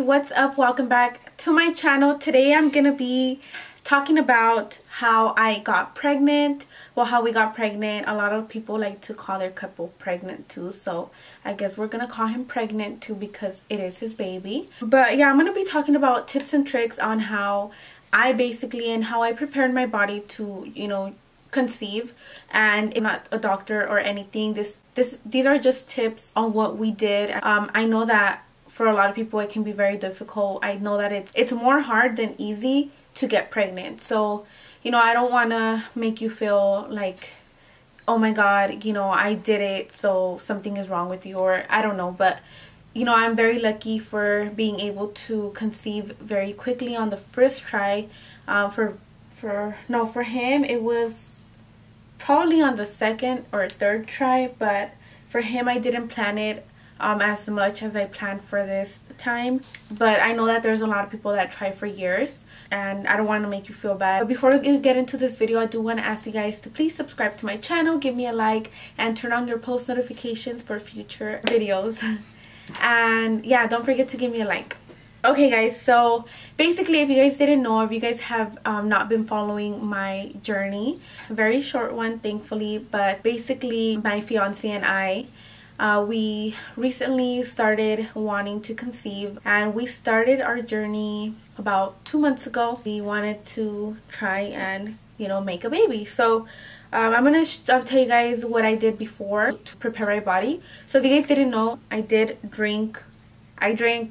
what's up? Welcome back to my channel. Today I'm gonna be talking about how I got pregnant. Well, how we got pregnant. A lot of people like to call their couple pregnant too, so I guess we're gonna call him pregnant too because it is his baby. But yeah, I'm gonna be talking about tips and tricks on how I and how I prepared my body to, you know, conceive. And I'm not a doctor or anything. These are just tips on what we did. I know that for a lot of people it can be very difficult. I know that it's more hard than easy to get pregnant. So, you know, I don't want to make you feel like, oh my god, you know, I did it, so something is wrong with you, or I don't know. But you know, I'm very lucky for being able to conceive very quickly on the first try. For him it was probably on the second or third try, but for him I didn't plan it as much as I planned for this time. But I know that there's a lot of people that try for years, and I don't want to make you feel bad. But before we get into this video, I do want to ask you guys to please subscribe to my channel, give me a like, and turn on your post notifications for future videos. And yeah, don't forget to give me a like. Okay guys, so basically, if you guys didn't know, if you guys have not been following my journey, a very short one thankfully, but basically my fiance and I, we recently started wanting to conceive, and we started our journey about 2 months ago. We wanted to try and, you know, make a baby. So I'm gonna tell you guys what I did before to prepare my body. So if you guys didn't know, I drank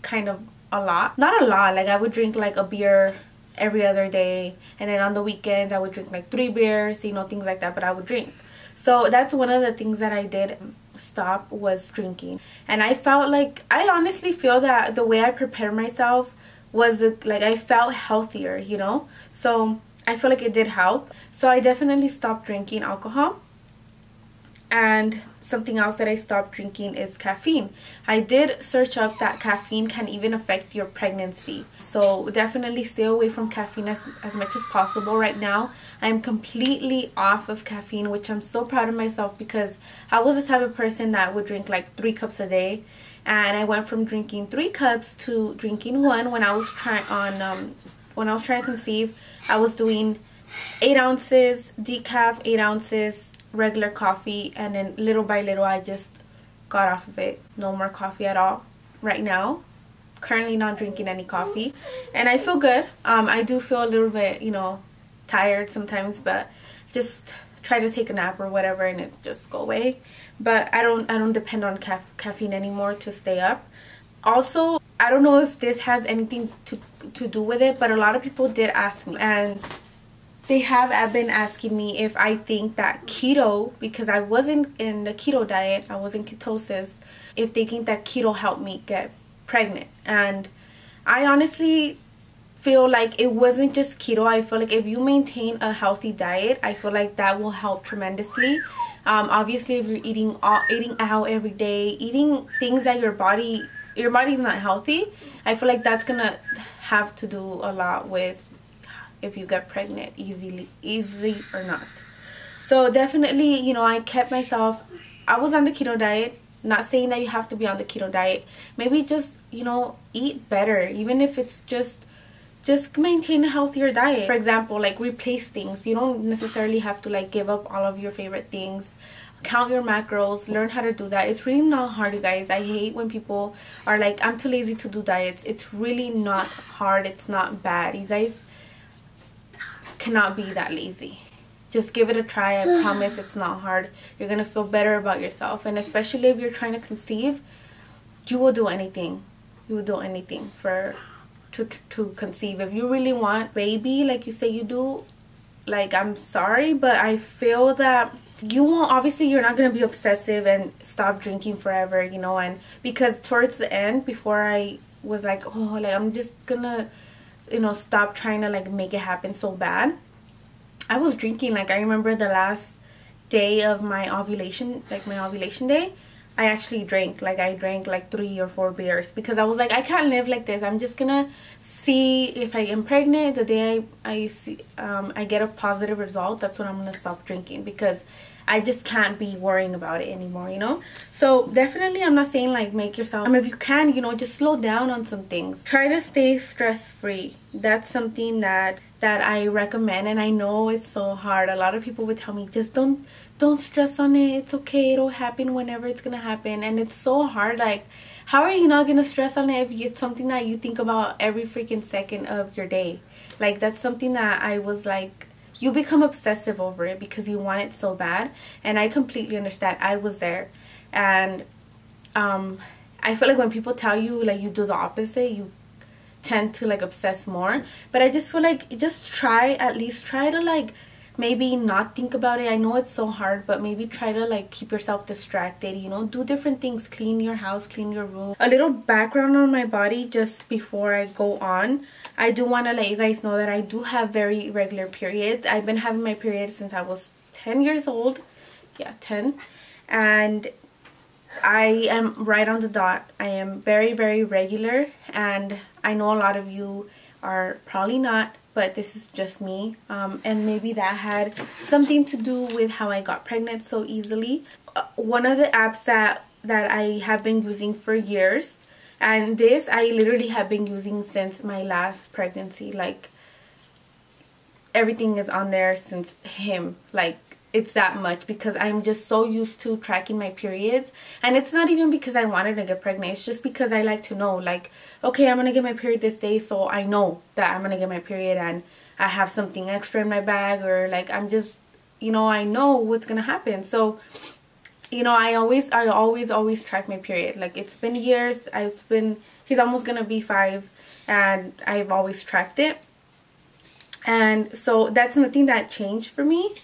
kind of a lot. Not a lot, like I would drink like a beer every other day, and then on the weekends I would drink like 3 beers, you know, things like that. But I would drink. So that's one of the things that I did stop, was drinking. And I felt like, I honestly feel that the way I prepared myself was like I felt healthier, you know. So I feel like it did help. So I definitely stopped drinking alcohol. And something else that I stopped drinking is caffeine. I did search up that caffeine can even affect your pregnancy. So definitely stay away from caffeine as much as possible. Right now, I'm completely off of caffeine, which I'm so proud of myself, because I was the type of person that would drink like 3 cups a day. And I went from drinking 3 cups to drinking 1 when I was trying to conceive. I was doing 8 ounces decaf, 8 ounces regular coffee, and then little by little I just got off of it. No more coffee at all right now. Currently not drinking any coffee, and I feel good. I do feel a little bit, you know, tired sometimes, but just try to take a nap or whatever and it just go away. But I don't depend on caffeine anymore to stay up. Also, I don't know if this has anything to do with it, but a lot of people did ask me, and they have been asking me if I think that keto, because I wasn't in the keto diet, I was in ketosis, if they think that keto helped me get pregnant. And I honestly feel like it wasn't just keto. I feel like if you maintain a healthy diet, I feel like that will help tremendously. Obviously, if you're eating out every day, eating things that your body's not healthy, I feel like that's gonna have to do a lot with if you get pregnant easily or not. So definitely, you know, I kept myself, I was on the keto diet. Not saying that you have to be on the keto diet. Maybe just, you know, eat better, even if it's just maintain a healthier diet. For example, like replace things. You don't necessarily have to like give up all of your favorite things. Count your macros, learn how to do that. It's really not hard, you guys. I hate when people are like, I'm too lazy to do diets. It's really not hard. It's not bad. You guys cannot be that lazy. Just give it a try. I promise it's not hard. You're gonna feel better about yourself, and especially if you're trying to conceive, you will do anything. You will do anything to conceive. If you really want baby, like you say you do, like, I'm sorry, but I feel that you won't, obviously you're not gonna be obsessive and stop drinking forever, you know. And because towards the end, before I was like, oh, like I'm just gonna, you know, stop trying to like make it happen so bad, I was drinking. Like I remember the last day of my ovulation, like my ovulation day, I actually drank. Like I drank like 3 or 4 beers because I was like, I can't live like this. I'm just gonna see if I am pregnant. The day I get a positive result, that's when I'm gonna stop drinking, because I just can't be worrying about it anymore, you know. So definitely, I'm not saying like make yourself, if you can, you know, just slow down on some things. Try to stay stress free. That's something that I recommend, and I know it's so hard. A lot of people would tell me, just don't stress on it, it's okay, it'll happen whenever it's gonna happen. And it's so hard. Like, how are you not gonna stress on it if it's something that you think about every freaking second of your day? Like, that's something that I was like, you become obsessive over it because you want it so bad. And I completely understand. I was there. And I feel like when people tell you like you do the opposite, you tend to like obsess more. But I just feel like just at least try to like maybe not think about it. I know it's so hard, but maybe try to like keep yourself distracted, you know, do different things, clean your house, clean your room. A little background on my body just before I go on. I do want to let you guys know that I do have very regular periods. I've been having my periods since I was 10 years old. Yeah, 10. And I am right on the dot. I am very, very regular, and I know a lot of you are probably not, but this is just me. And maybe that had something to do with how I got pregnant so easily. One of the apps that I have been using for years, and this I literally have been using since my last pregnancy. Like, everything is on there since him. Like, it's that much, because I'm just so used to tracking my periods. And it's not even because I wanted to get pregnant. It's just because I like to know, like, okay, I'm gonna get my period this day, so I know that I'm gonna get my period and I have something extra in my bag, or like I'm just, you know, I know what's gonna happen. So, you know, I always track my period. Like, it's been years. He's almost gonna be 5, and I've always tracked it. And so that's nothing that changed for me.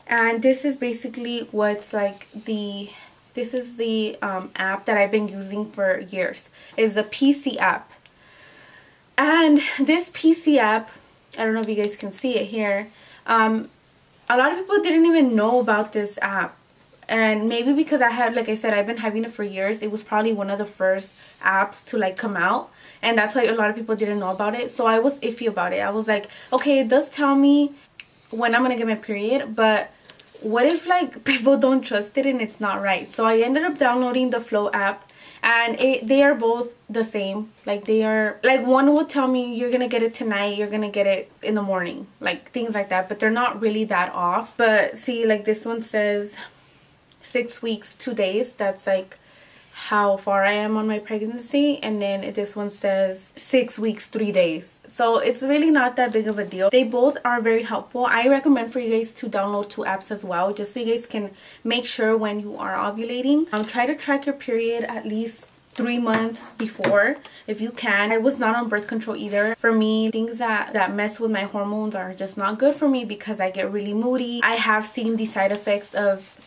And this is basically what's like this is the app that I've been using for years. It's the PC app. And this PC app, I don't know if you guys can see it here. A lot of people didn't even know about this app. And maybe because like I said, I've been having it for years. It was probably one of the first apps to like come out. And that's why a lot of people didn't know about it. So I was iffy about it. I was like, okay, it does tell me when I'm gonna get my period, but what if like people don't trust it and it's not right? So I ended up downloading the Flow app, and they are both the same. Like, they are like, one will tell me you're gonna get it tonight, you're gonna get it in the morning, like things like that, but they're not really that off. But see, like this one says 6 weeks 2 days. That's like how far I am on my pregnancy. And then this one says 6 weeks 3 days. So it's really not that big of a deal. They both are very helpful. I recommend for you guys to download 2 apps as well, just so you guys can make sure when you are ovulating. Try to track your period at least 3 months before, if you can. I was not on birth control either. For me, things that mess with my hormones are just not good for me, because I get really moody. I have seen the side effects of,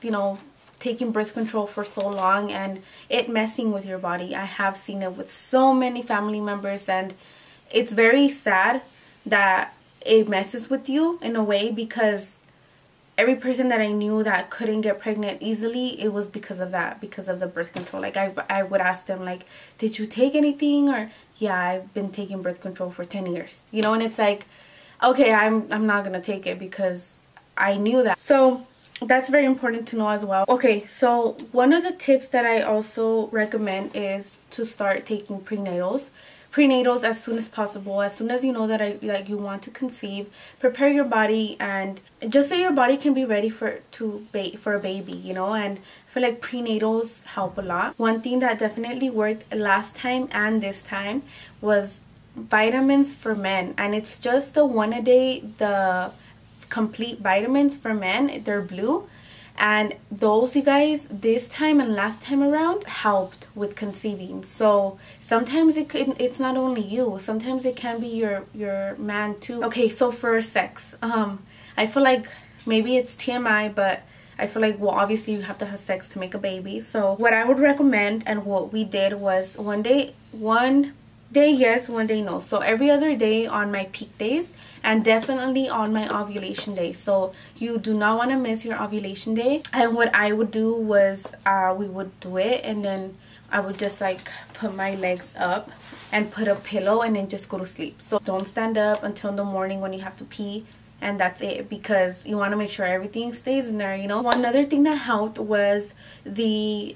you know, taking birth control for so long and it messing with your body. I have seen it with so many family members, and it's very sad that it messes with you in a way, because every person that I knew that couldn't get pregnant easily, it was because of that, because of the birth control. Like, I would ask them, like, did you take anything? Or, yeah, I've been taking birth control for 10 years, you know. And it's like, okay, I'm not gonna take it because I knew that. So that's very important to know as well. Okay, so one of the tips that I also recommend is to start taking prenatals as soon as possible. As soon as you know that you want to conceive, prepare your body, and just so your body can be ready for a baby, you know. And I feel like prenatals help a lot. One thing that definitely worked last time and this time was vitamins for men, and it's just the one a day, the complete vitamins for men. They're blue, and those, you guys, this time and last time around helped with conceiving. So sometimes it's not only you, sometimes it can be your man too. Okay, so for sex, I feel like maybe it's TMI, but I feel like, well, obviously you have to have sex to make a baby. So what I would recommend, and what we did, was one day yes, one day no. So every other day on my peak days, and definitely on my ovulation day. So you do not want to miss your ovulation day. And what I would do was we would do it, and then I would just like put my legs up and put a pillow and then just go to sleep. So don't stand up until the morning when you have to pee, and that's it, because you want to make sure everything stays in there, you know. One other thing that helped was the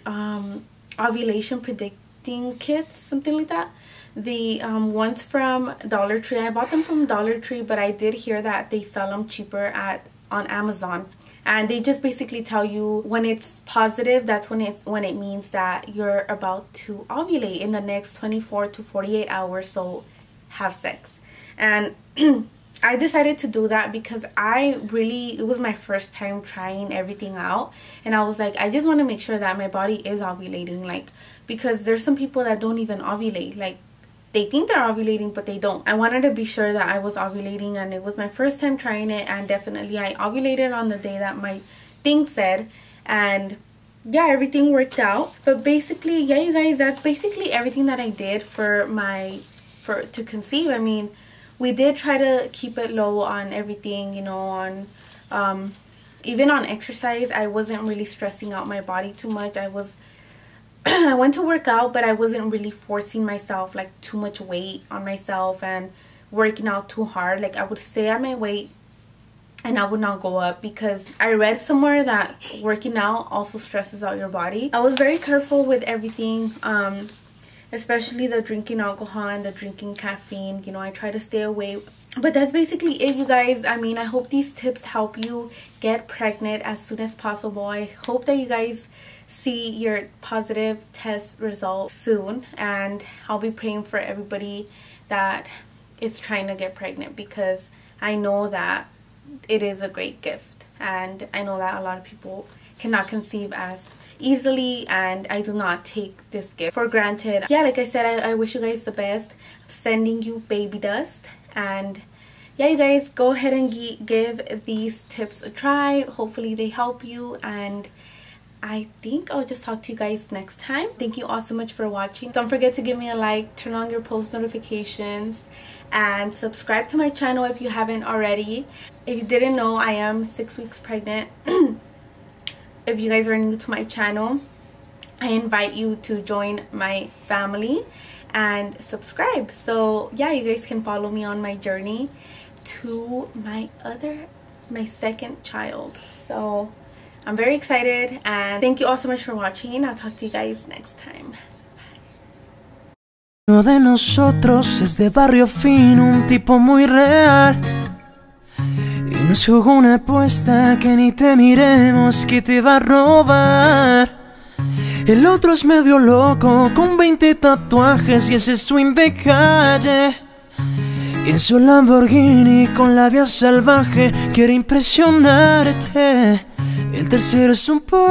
ovulation predicting kits, something like that. The ones from Dollar Tree. I bought them from Dollar Tree, but I did hear that they sell them cheaper on Amazon. And they just basically tell you when it's positive, that's when it means that you're about to ovulate in the next 24 to 48 hours. So have sex. And I decided to do that because it was my first time trying everything out, and I was like, I just want to make sure that my body is ovulating, like, because there's some people that don't even ovulate, like they think they're ovulating but they don't. I wanted to be sure that I was ovulating, and it was my first time trying it, and definitely I ovulated on the day that my thing said, and yeah, everything worked out. But basically, yeah, you guys, that's basically everything that I did to conceive. I mean, we did try to keep it low on everything, you know, on even on exercise. I wasn't really stressing out my body too much. I went to work out, but I wasn't really forcing myself, like, too much weight on myself and working out too hard. Like, I would stay at my weight and I would not go up, because I read somewhere that working out also stresses out your body. I was very careful with everything, especially the drinking alcohol and the drinking caffeine. You know, I try to stay away. But that's basically it, you guys. I mean, I hope these tips help you get pregnant as soon as possible. I hope that you guys see your positive test results soon, and I'll be praying for everybody that is trying to get pregnant, because I know that it is a great gift, and I know that a lot of people cannot conceive as easily, and I do not take this gift for granted. Yeah, like I said, I wish you guys the best. I'm sending you baby dust, and yeah, you guys, go ahead and give these tips a try. Hopefully they help you, and I think I'll just talk to you guys next time. Thank you all so much for watching. Don't forget to give me a like, turn on your post notifications, and subscribe to my channel if you haven't already. If you didn't know, I am 6 weeks pregnant. If you guys are new to my channel, I invite you to join my family and subscribe. So yeah, you guys can follow me on my journey to my second child. So I'm very excited, and thank you all so much for watching. I'll talk to you guys next time. Uno de nosotros es de barrio fino, un tipo muy real, y nos jugó una apuesta que ni te miremos que te va a robar. El otro es medio loco con 20 tatuajes y ese swing de calle, y en su Lamborghini con la vía salvaje quiere impresionarte. El tercero es un poeta